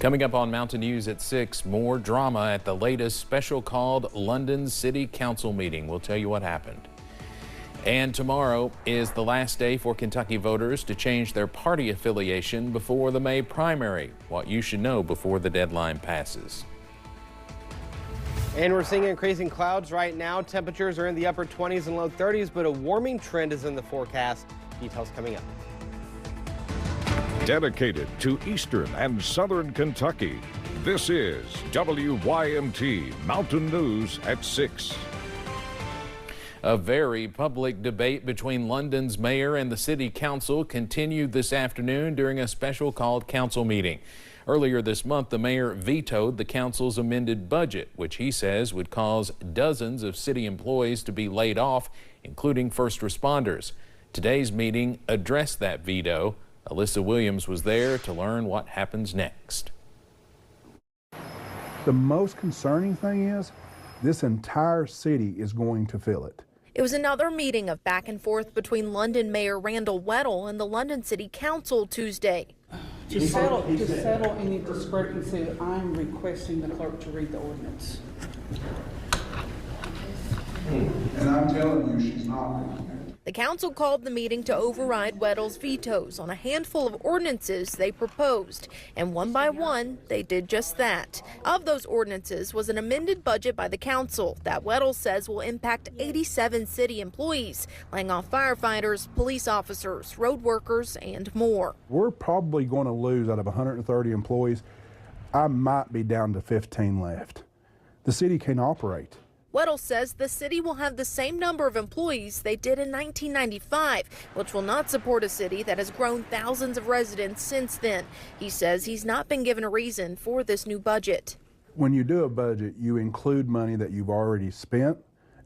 Coming up on Mountain News at 6, more drama at the latest special called London City Council meeting. We'll tell you what happened. And tomorrow is the last day for Kentucky voters to change their party affiliation before the May primary. What you should know before the deadline passes. And we're seeing increasing clouds right now. Temperatures are in the upper 20s and low 30s, but a warming trend is in the forecast. Details coming up. Dedicated to Eastern and Southern Kentucky, this is WYMT Mountain News at 6. A very public debate between London's mayor and the city council continued this afternoon during a special called council meeting. Earlier this month, the mayor vetoed the council's amended budget, which he says would cause dozens of city employees to be laid off, including first responders. Today's meeting addressed that veto. Alyssa Williams was there to learn what happens next. The most concerning thing is this entire city is going to feel it. It was another meeting of back and forth between London Mayor Randall Weddle and the London City Council Tuesday. To settle any discrepancy, I'm requesting the clerk to read the ordinance. And I'm telling you, she's not reading it. The council called the meeting to override Weddle's vetoes on a handful of ordinances they proposed, and one by one, they did just that. Of those ordinances was an amended budget by the council that Weddle says will impact 87 city employees, laying off firefighters, police officers, road workers, and more. We're probably going to lose out of 130 employees. I might be down to 15 left. The city can't operate. Weddle says the city will have the same number of employees they did in 1995, which will not support a city that has grown thousands of residents since then. He says he's not been given a reason for this new budget. When you do a budget, you include money that you've already spent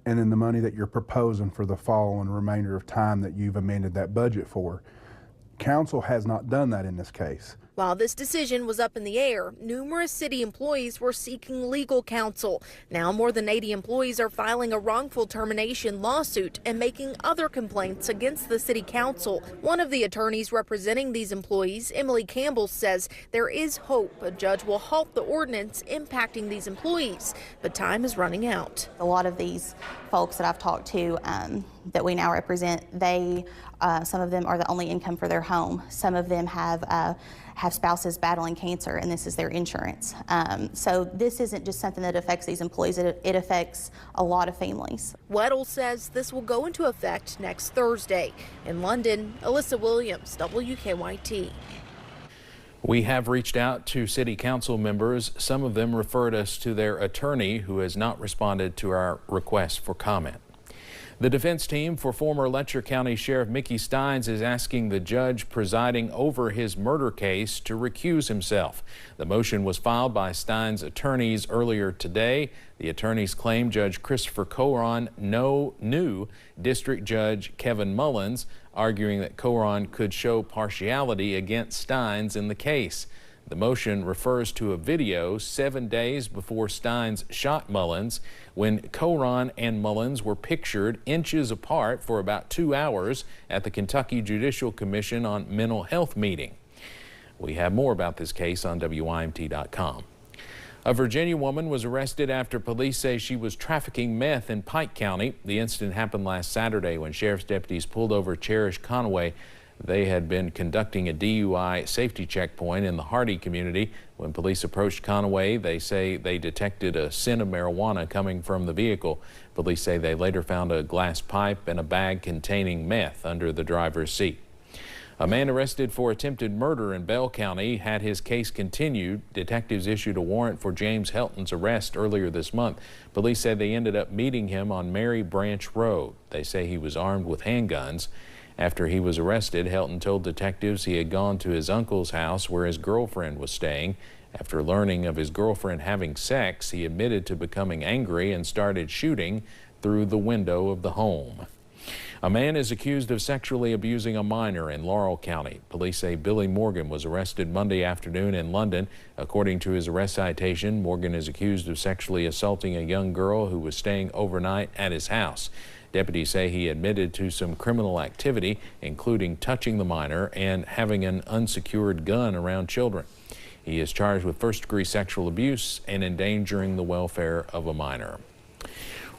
and then the money that you're proposing for the fall and remainder of time that you've amended that budget for. Council has not done that in this case. While this decision was up in the air, numerous city employees were seeking legal counsel. Now more than 80 employees are filing a wrongful termination lawsuit and making other complaints against the city council. One of the attorneys representing these employees, Emily Campbell, says there is hope a judge will halt the ordinance impacting these employees, but time is running out. A lot of these folks that I've talked to that we now represent, some of them are the only income for their home. Some of them have spouses battling cancer, and this is their insurance. So this isn't just something that affects these employees, it affects a lot of families. Weddle says this will go into effect next Thursday. In London, Alyssa Williams, WKYT. We have reached out to city council members. Some of them referred us to their attorney, who has not responded to our request for comment. The defense team for former Letcher County Sheriff Mickey Steins is asking the judge presiding over his murder case to recuse himself. The motion was filed by Steins' attorneys earlier today. The attorneys claim Judge Christopher Coron knew District Judge Kevin Mullins, arguing that Coron could show partiality against Steins in the case. The motion refers to a video 7 days before Steins shot Mullins, when Coron and Mullins were pictured inches apart for about 2 hours at the Kentucky Judicial Commission on Mental Health meeting. We have more about this case on WYMT.com. A Virginia woman was arrested after police say she was trafficking meth in Pike County. The incident happened last Saturday when sheriff's deputies pulled over Cherish Conaway. They had been conducting a DUI safety checkpoint in the Hardy community. When police approached Conaway, they say they detected a scent of marijuana coming from the vehicle. Police say they later found a glass pipe and a bag containing meth under the driver's seat. A man arrested for attempted murder in Bell County had his case continued. Detectives issued a warrant for James Helton's arrest earlier this month. Police said they ended up meeting him on Mary Branch Road. They say he was armed with handguns. After he was arrested, Helton told detectives he had gone to his uncle's house where his girlfriend was staying. After learning of his girlfriend having sex, he admitted to becoming angry and started shooting through the window of the home. A man is accused of sexually abusing a minor in Laurel County. Police say Billy Morgan was arrested Monday afternoon in London. According to his arrest citation, Morgan is accused of sexually assaulting a young girl who was staying overnight at his house. Deputies say he admitted to some criminal activity, including touching the minor and having an unsecured gun around children. He is charged with first-degree sexual abuse and endangering the welfare of a minor.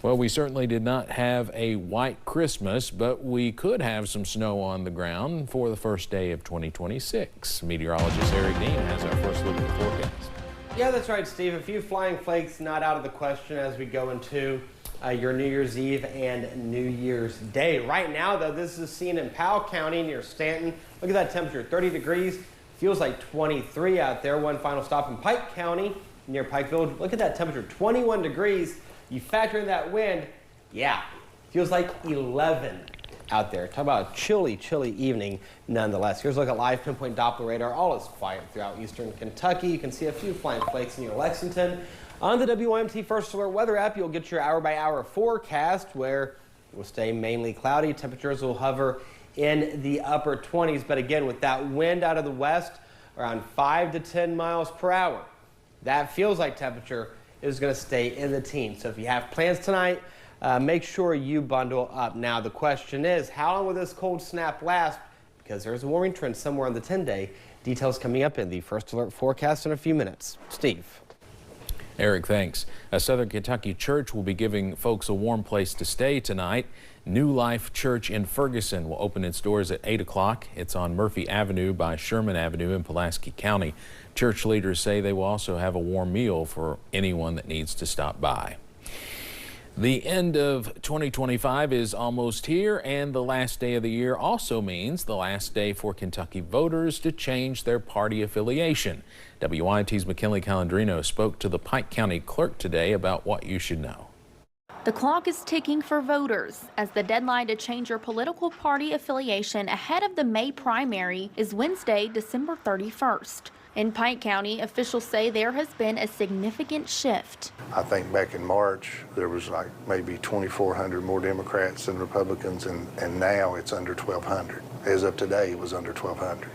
Well, we certainly did not have a white Christmas, but we could have some snow on the ground for the first day of 2026. Meteorologist Eric Dean has our first look at the forecast. Yeah, that's right, Steve. A few flying flakes not out of the question as we go into your New Year's Eve and New Year's Day. Right now, though, this is seen in Powell County near Stanton. Look at that temperature, 30 degrees. Feels like 23 out there. One final stop in Pike County near Pikeville. Look at that temperature, 21 degrees. You factor in that wind, yeah, feels like 11 out there. Talk about a chilly, chilly evening nonetheless. Here's a look at live pinpoint Doppler radar. All is quiet throughout eastern Kentucky. You can see a few flying flakes near Lexington. On the WYMT First Alert Weather app, you'll get your hour-by-hour forecast where it will stay mainly cloudy. Temperatures will hover in the upper 20s. But again, with that wind out of the west, around 5 to 10 miles per hour, that feels like temperature is going to stay in the teens. So if you have plans tonight, make sure you bundle up. Now the question is, how long will this cold snap last? Because there's a warming trend somewhere on the 10-day. Details coming up in the First Alert forecast in a few minutes. Steve. Eric, thanks. A Southern Kentucky church will be giving folks a warm place to stay tonight. New Life Church in Ferguson will open its doors at 8 o'clock. It's on Murphy Avenue by Sherman Avenue in Pulaski County. Church leaders say they will also have a warm meal for anyone that needs to stop by. The end of 2025 is almost here, and the last day of the year also means the last day for Kentucky voters to change their party affiliation. WYT's McKinley Calandrino spoke to the Pike County clerk today about what you should know. The clock is ticking for voters as the deadline to change your political party affiliation ahead of the May primary is Wednesday, December 31st. In Pike County, officials say there has been a significant shift. I think back in March, there was like maybe 2,400 more Democrats than Republicans, and now it's under 1,200. As of today, it was under 1,200.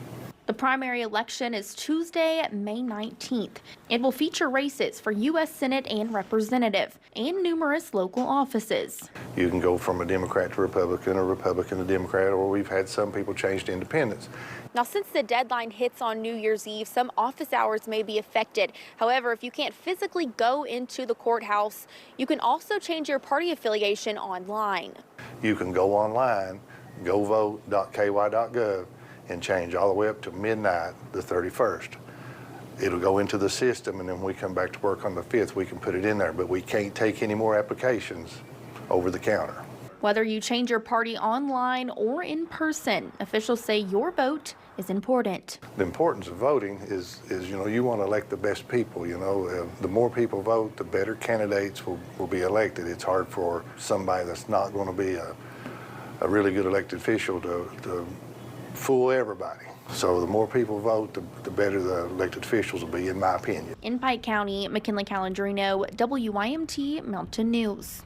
The primary election is Tuesday, May 19th. It will feature races for U.S. Senate and Representative and numerous local offices. You can go from a Democrat to Republican or Republican to Democrat, or we've had some people change to independents. Now, since the deadline hits on New Year's Eve, some office hours may be affected. However, if you can't physically go into the courthouse, you can also change your party affiliation online. You can go online, govote.ky.gov, and change all the way up to midnight the 31st. It'll go into the system, and then when we come back to work on the 5th, we can put it in there, but we can't take any more applications over the counter. Whether you change your party online or in person, officials say your vote is important. The importance of voting is you want to elect the best people. The more people vote, the better candidates will be elected. It's hard for somebody that's not going to be a really good elected official to fool everybody. So the more people vote, the better the elected officials will be, in my opinion. In Pike County, McKinley Calandrino, WYMT Mountain News.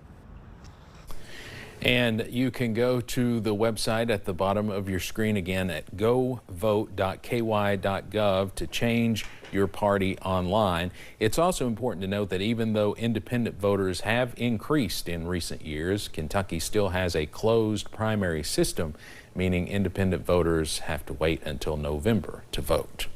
And you can go to the website at the bottom of your screen again at govote.ky.gov to change your party online. It's also important to note that even though independent voters have increased in recent years, Kentucky still has a closed primary system, meaning independent voters have to wait until November to vote.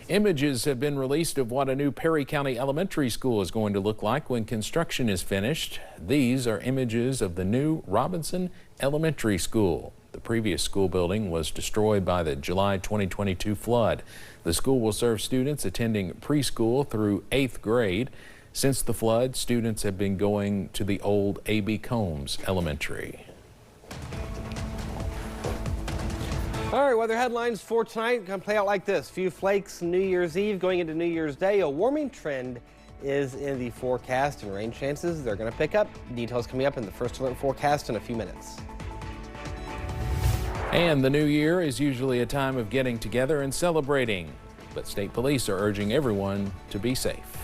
Images have been released of what a new Perry County elementary school is going to look like when construction is finished. These are images of the new Robinson Elementary School. The previous school building was destroyed by the July 2022 flood. The school will serve students attending preschool through 8th grade. Since the flood, students have been going to the old A.B. Combs Elementary. All right, weather headlines for tonight going to play out like this. Few flakes New Year's Eve going into New Year's Day. A warming trend is in the forecast, and rain chances, they're going to pick up. Details coming up in the First Alert forecast in a few minutes. And the new year is usually a time of getting together and celebrating, but state police are urging everyone to be safe.